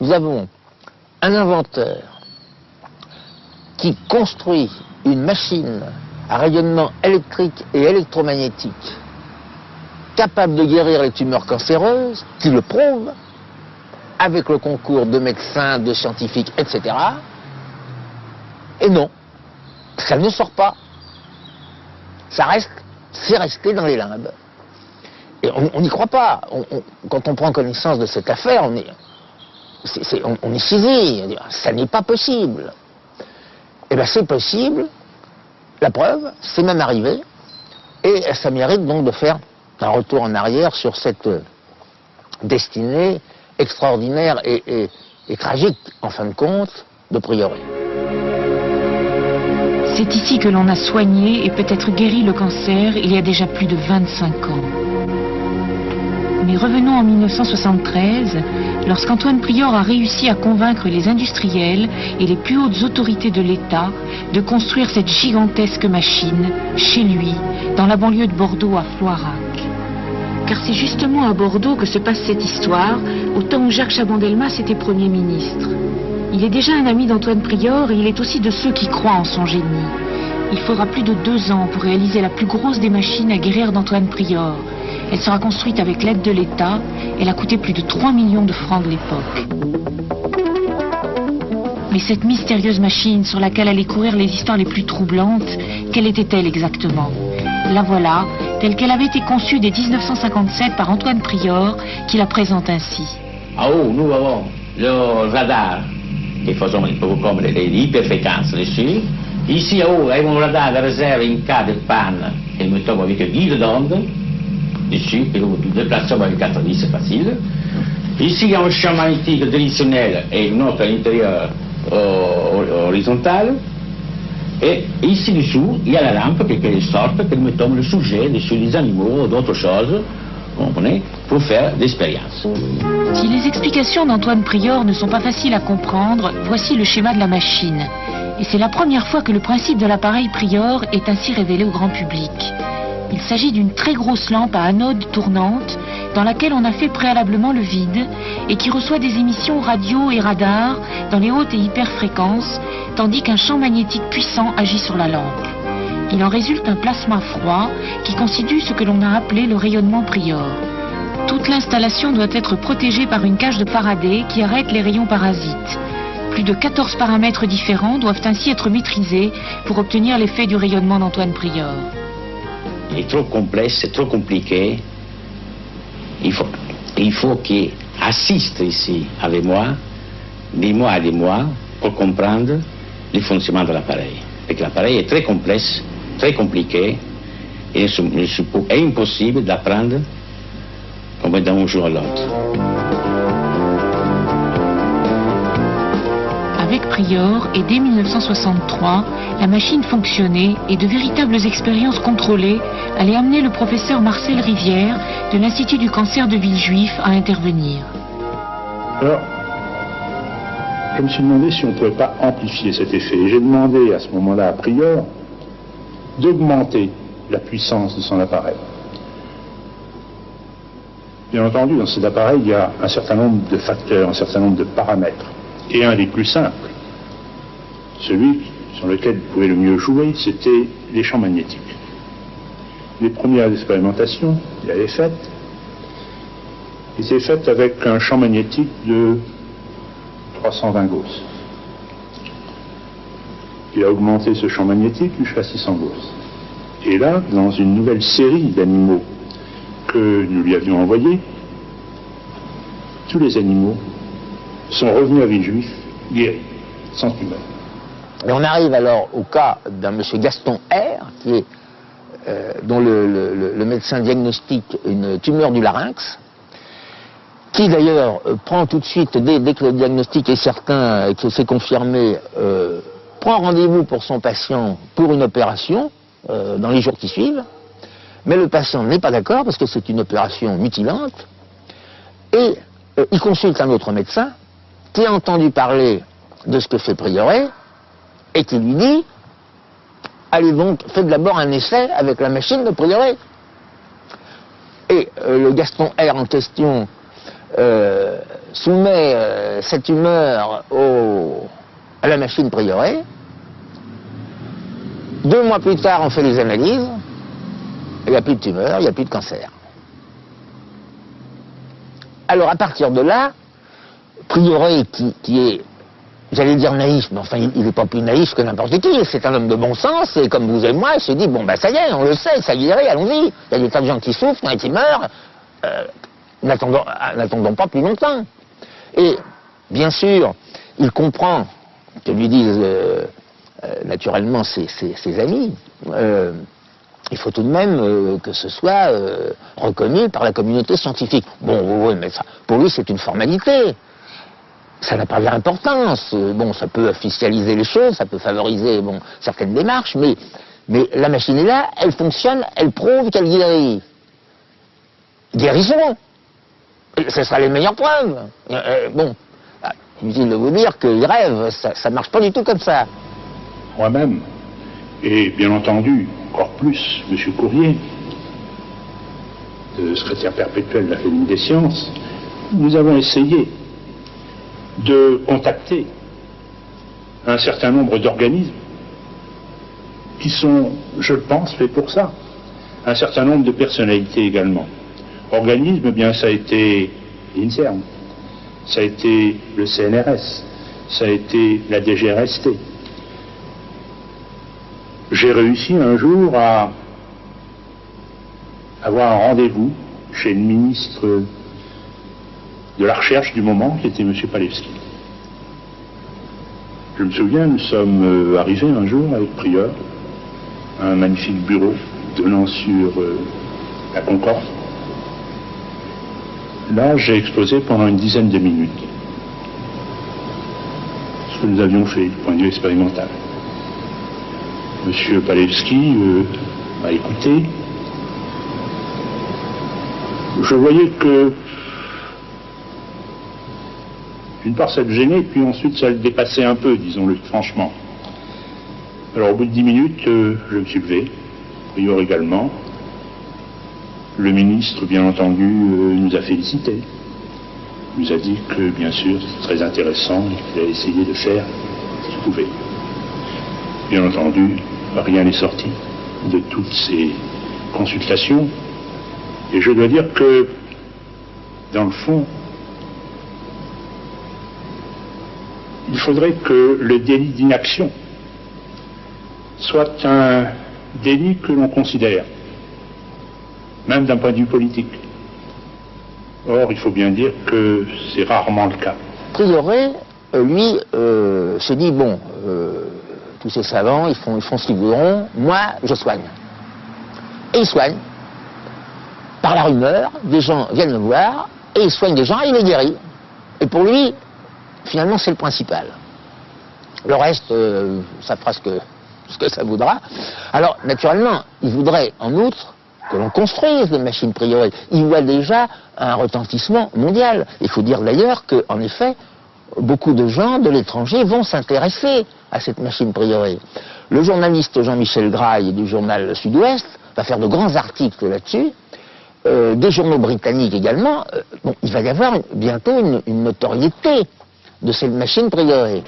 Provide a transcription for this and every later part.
nous avons un inventeur qui construit une machine à rayonnement électrique et électromagnétique capable de guérir les tumeurs cancéreuses, qui le prouve, avec le concours de médecins, de scientifiques, etc. Et non, ça ne sort pas. C'est resté dans les limbes. Et on n'y croit pas. Quand on prend connaissance de cette affaire, on est saisi. On dit, ça n'est pas possible. Eh bien, c'est possible. La preuve, c'est même arrivé. Et ça mérite donc de faire un retour en arrière sur cette destinée extraordinaire et tragique, en fin de compte, de Prioret. C'est ici que l'on a soigné et peut-être guéri le cancer il y a déjà plus de 25 ans. Mais revenons en 1973, lorsqu'Antoine Prior a réussi à convaincre les industriels et les plus hautes autorités de l'État de construire cette gigantesque machine chez lui, dans la banlieue de Bordeaux à Floirac. Car c'est justement à Bordeaux que se passe cette histoire, au temps où Jacques Chaban-Delmas était Premier ministre. Il est déjà un ami d'Antoine Prior et il est aussi de ceux qui croient en son génie. Il faudra plus de 2 ans pour réaliser la plus grosse des machines à guérir d'Antoine Prior. Elle sera construite avec l'aide de l'État. Elle a coûté plus de 3 millions de francs de l'époque. Mais cette mystérieuse machine sur laquelle allaient courir les histoires les plus troublantes, quelle était-elle exactement? La voilà, telle qu'elle avait été conçue dès 1957 par Antoine Prior, qui la présente ainsi. En haut, nous avons le radar, qui faisons comme l'hyperfréquence dessus. Ici, en haut, avons un radar de réserve en cas de panne, et nous mettons avec un guide d'onde dessus, et nous déplaçons avec 4 vis, c'est facile. Ici, il y a un champ magnétique traditionnel et une autre à l'intérieur horizontal. Et ici dessous, il y a la lampe qui est de sorte que nous mettons le sujet dessus des animaux ou d'autres choses, vous comprenez, pour faire l'expérience. Si les explications d'Antoine Prior ne sont pas faciles à comprendre, voici le schéma de la machine. Et c'est la première fois que le principe de l'appareil Prior est ainsi révélé au grand public. Il s'agit d'une très grosse lampe à anode tournante dans laquelle on a fait préalablement le vide et qui reçoit des émissions radio et radar dans les hautes et hyperfréquences, tandis qu'un champ magnétique puissant agit sur la lampe. Il en résulte un plasma froid qui constitue ce que l'on a appelé le rayonnement Prior. Toute l'installation doit être protégée par une cage de Faraday qui arrête les rayons parasites. Plus de 14 paramètres différents doivent ainsi être maîtrisés pour obtenir l'effet du rayonnement d'Antoine Prior. Il est trop complexe, c'est trop compliqué. Il faut qu'il assiste ici avec moi, des mois et des mois, pour comprendre le fonctionnement de l'appareil. Parce que l'appareil est très complexe, très compliqué, et c'est impossible d'apprendre comme d'un jour à l'autre. Avec Prior, et dès 1963, la machine fonctionnait et de véritables expériences contrôlées allaient amener le professeur Marcel Rivière de l'Institut du cancer de Villejuif à intervenir. Alors, je me suis demandé si on ne pouvait pas amplifier cet effet. Et j'ai demandé à ce moment-là à Prior d'augmenter la puissance de son appareil. Bien entendu, dans cet appareil, il y a un certain nombre de facteurs, un certain nombre de paramètres. Et un des plus simples, celui sur lequel vous pouvez le mieux jouer, c'était les champs magnétiques. Les premières expérimentations qu'il avait faites étaient faites avec un champ magnétique de 320 Gauss. Il a augmenté ce champ magnétique jusqu'à 600 Gauss. Et là, dans une nouvelle série d'animaux que nous lui avions envoyés, tous les animaux sont revenus à Villejuif, guéris, sans tumeur. Et on arrive alors au cas d'un monsieur Gaston R, qui est, dont le médecin diagnostique une tumeur du larynx, qui d'ailleurs prend tout de suite, dès que le diagnostic est certain et que c'est confirmé, prend rendez-vous pour son patient pour une opération dans les jours qui suivent, mais le patient n'est pas d'accord parce que c'est une opération mutilante, et il consulte un autre médecin qui a entendu parler de ce que fait Prioret et qui lui dit « Allez donc, faites d'abord un essai avec la machine de Prioret ». Et le Gaston R en question soumet cette tumeur à la machine Prieuré. 2 mois plus tard, on fait les analyses, il n'y a plus de tumeur, il n'y a plus de cancer. Alors à partir de là, Prieuré, qui est, j'allais dire naïf, mais enfin il n'est pas plus naïf que n'importe qui, c'est un homme de bon sens, et comme vous et moi, il se dit, bon ben ça y est, on le sait, ça guérit, allons-y. Il y a des tas de gens qui souffrent, qui meurent, n'attendons pas plus longtemps. Et bien sûr, il comprend que lui disent naturellement ses amis, il faut tout de même que ce soit reconnu par la communauté scientifique. Bon, oui, mais ça, pour lui, c'est une formalité. Ça n'a pas d'importance. Bon, ça peut officialiser les choses, ça peut favoriser certaines démarches, mais la machine est là, elle fonctionne, elle prouve qu'elle guérit. Guérissons. Et ce sera les meilleures preuves. Inutile de vous dire qu'il rêve, ça ne marche pas du tout comme ça. Moi-même, et bien entendu, encore plus, M. Courrier, secrétaire perpétuel de la Fédération des sciences, nous avons essayé de contacter un certain nombre d'organismes qui sont, je le pense, faits pour ça. Un certain nombre de personnalités également. Organismes, eh bien, ça a été l'INSERM, ça a été le CNRS, ça a été la DGRST. J'ai réussi un jour à avoir un rendez-vous chez le ministre de la Recherche du moment, qui était M. Palevski. Je me souviens, nous sommes arrivés un jour avec Prieur, à un magnifique bureau donnant sur la Concorde. Là, j'ai exposé pendant une dizaine de minutes ce que nous avions fait du point de vue expérimental. Monsieur Palevski m'a écouté. Je voyais que, d'une part, ça le gênait, puis ensuite, ça le dépassait un peu, disons-le franchement. Alors, au bout de 10 minutes, je me suis levé, Prieur également. Le ministre, bien entendu, nous a félicités. Il nous a dit que, bien sûr, c'est très intéressant et qu'il allait essayer de faire ce qu'il pouvait. Bien entendu, rien n'est sorti de toutes ces consultations. Et je dois dire que, dans le fond, il faudrait que le délit d'inaction soit un délit que l'on considère, même d'un point de vue politique. Or, il faut bien dire que c'est rarement le cas. Prieuré, lui, se dit, bon, tous ces savants, ils font ce qu'ils voudront, moi, je soigne. Et il soigne. Par la rumeur, des gens viennent le voir, et il soigne des gens, et il les guérit. Et pour lui, finalement, c'est le principal. Le reste, ça fera ce que ça voudra. Alors, naturellement, il voudrait, en outre, que l'on construise des machines Prieuré. Il voit déjà un retentissement mondial. Il faut dire d'ailleurs qu'en effet, beaucoup de gens de l'étranger vont s'intéresser à cette machine Prieuré. Le journaliste Jean-Michel Graille du journal Sud-Ouest va faire de grands articles là-dessus. Des journaux britanniques également. Il va y avoir bientôt une notoriété de cette machine Prieuré.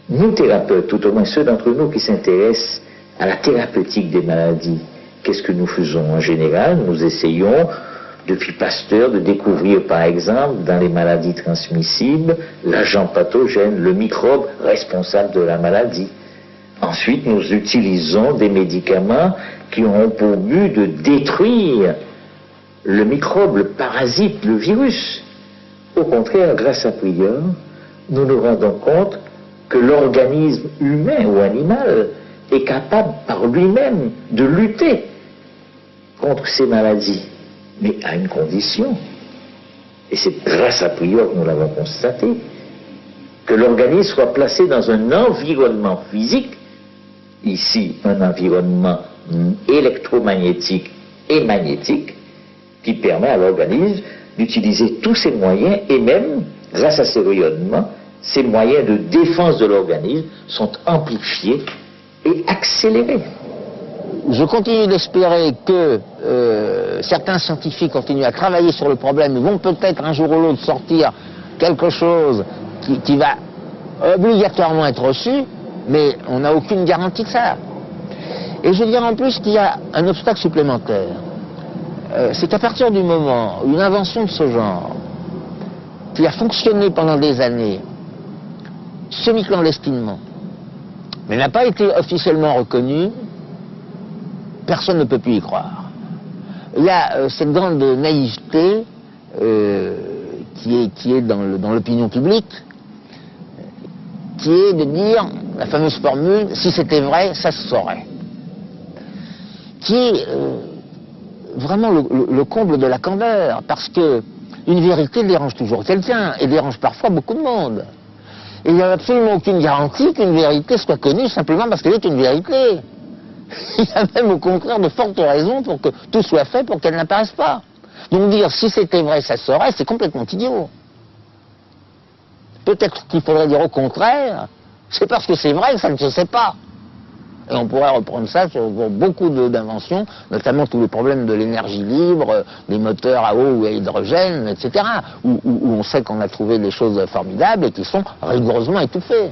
Nous, thérapeutes, tout au moins ceux d'entre nous qui s'intéressent à la thérapeutique des maladies, qu'est-ce que nous faisons? En général, nous essayons, depuis Pasteur, de découvrir, par exemple, dans les maladies transmissibles, l'agent pathogène, le microbe responsable de la maladie. Ensuite, nous utilisons des médicaments qui ont pour but de détruire le microbe, le parasite, le virus. Au contraire, grâce à Prieur, nous nous rendons compte que l'organisme humain ou animal est capable par lui-même de lutter contre ces maladies, mais à une condition. Et c'est grâce à Prieur que nous l'avons constaté, que l'organisme soit placé dans un environnement physique, ici un environnement électromagnétique et magnétique, qui permet à l'organisme d'utiliser tous ses moyens, et même, grâce à ces rayonnements, ces moyens de défense de l'organisme sont amplifiés et accélérés. Je continue d'espérer que certains scientifiques continuent à travailler sur le problème, ils vont peut-être un jour ou l'autre sortir quelque chose qui va obligatoirement être reçu, mais on n'a aucune garantie de ça. Et je veux dire en plus qu'il y a un obstacle supplémentaire. C'est qu'à partir du moment où une invention de ce genre, qui a fonctionné pendant des années, semi-clandestinement, mais n'a pas été officiellement reconnue, personne ne peut plus y croire. Il y a cette grande naïveté qui est dans l'opinion publique, qui est de dire, la fameuse formule, si c'était vrai, ça se saurait. Qui est vraiment le comble de la candeur, parce que une vérité dérange toujours quelqu'un, et dérange parfois beaucoup de monde. Et il n'y a absolument aucune garantie qu'une vérité soit connue simplement parce qu'elle est une vérité. Il y a même au contraire de fortes raisons pour que tout soit fait pour qu'elle n'apparaisse pas. Donc dire si c'était vrai, ça se saurait, c'est complètement idiot. Peut-être qu'il faudrait dire au contraire, c'est parce que c'est vrai que ça ne se sait pas. Et on pourrait reprendre ça sur beaucoup d'inventions, notamment tous les problèmes de l'énergie libre, des moteurs à eau ou à hydrogène, etc., où on sait qu'on a trouvé des choses formidables et qui sont rigoureusement étouffées.